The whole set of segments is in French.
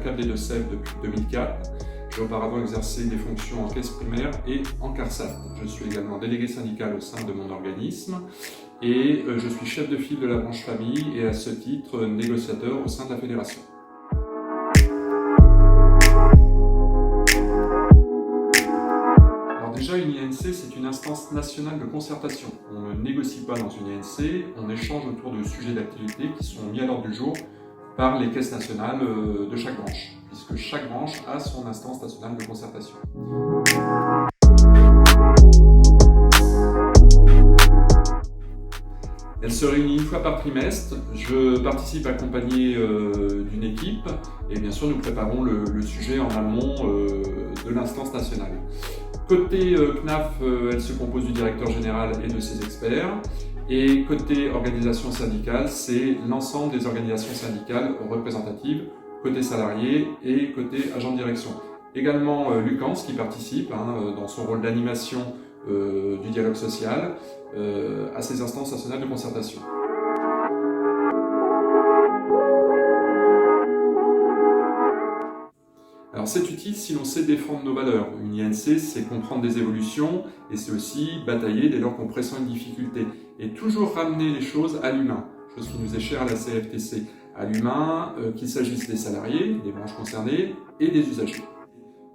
CAP des Deux-Sèvres depuis 2004. J'ai auparavant exercé des fonctions en caisse primaire et en CARSAT. Je suis également délégué syndical au sein de mon organisme et je suis chef de file de la branche famille et à ce titre négociateur au sein de la fédération. Alors déjà, une INC, c'est une instance nationale de concertation. On ne négocie pas dans une INC, on échange autour de sujets d'activité qui sont mis à l'ordre du jour par les caisses nationales de chaque branche, puisque chaque branche a son instance nationale de concertation. Elle se réunit une fois par trimestre. Je participe accompagné d'une équipe et bien sûr nous préparons le sujet en amont de l'instance nationale. Côté CNAF, elle se compose du directeur général et de ses experts. Et côté organisation syndicale, c'est l'ensemble des organisations syndicales représentatives, côté salarié et côté agent de direction. Également Lucans qui participe dans son rôle d'animation du dialogue social à ces instances nationales de concertation. Alors c'est utile si l'on sait défendre nos valeurs. Une INC, c'est comprendre des évolutions et c'est aussi batailler dès lors qu'on pressent une difficulté. Et toujours ramener les choses à l'humain, chose qui nous est chère à la CFTC. À l'humain, qu'il s'agisse des salariés, des branches concernées et des usagers.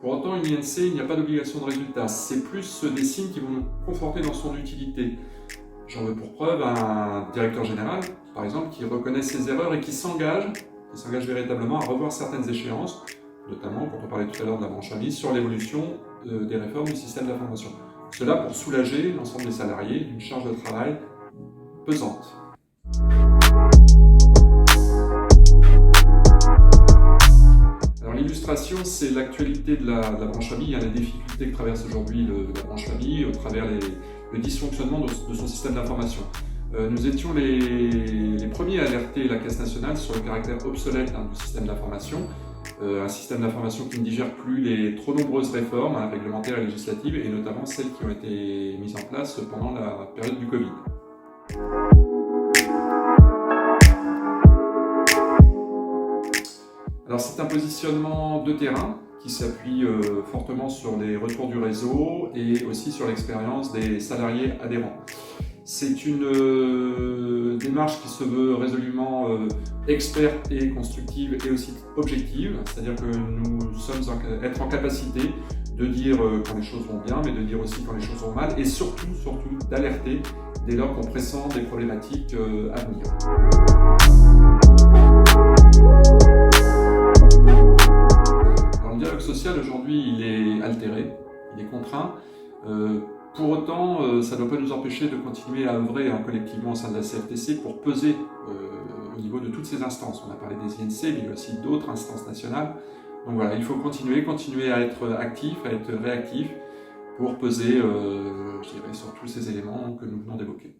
Pour autant, une INC, il n'y a pas d'obligation de résultat. C'est plus des signes qui vont nous conforter dans son utilité. J'en veux pour preuve un directeur général, par exemple, qui reconnaît ses erreurs et qui s'engage véritablement à revoir certaines échéances, notamment, quand on parlait tout à l'heure de la branche famille, sur l'évolution des réformes du système d'information. Cela pour soulager l'ensemble des salariés d'une charge de travail pesante. Alors l'illustration, c'est l'actualité de la branche famille, les difficultés que traverse aujourd'hui la branche famille au travers le dysfonctionnement de son système d'information. Nous étions les premiers à alerter la Caisse nationale sur le caractère obsolète du système d'information. Un système d'information qui ne digère plus les trop nombreuses réformes réglementaires et législatives, et notamment celles qui ont été mises en place pendant la période du Covid. Alors c'est un positionnement de terrain qui s'appuie fortement sur les retours du réseau et aussi sur l'expérience des salariés adhérents. C'est une démarche qui se veut résolument experte et constructive et aussi objective, c'est-à-dire que nous sommes être en capacité de dire quand les choses vont bien, mais de dire aussi quand les choses vont mal, et surtout d'alerter dès lors qu'on pressent des problématiques à venir. Alors, le dialogue social aujourd'hui, il est altéré, il est contraint. Pour autant, ça ne doit pas nous empêcher de continuer à œuvrer collectivement au sein de la CFTC pour peser au niveau de toutes ces instances. On a parlé des INC, mais il y a aussi d'autres instances nationales. Donc voilà, il faut continuer à être actif, à être réactif pour peser, je dirais, sur tous ces éléments que nous venons d'évoquer.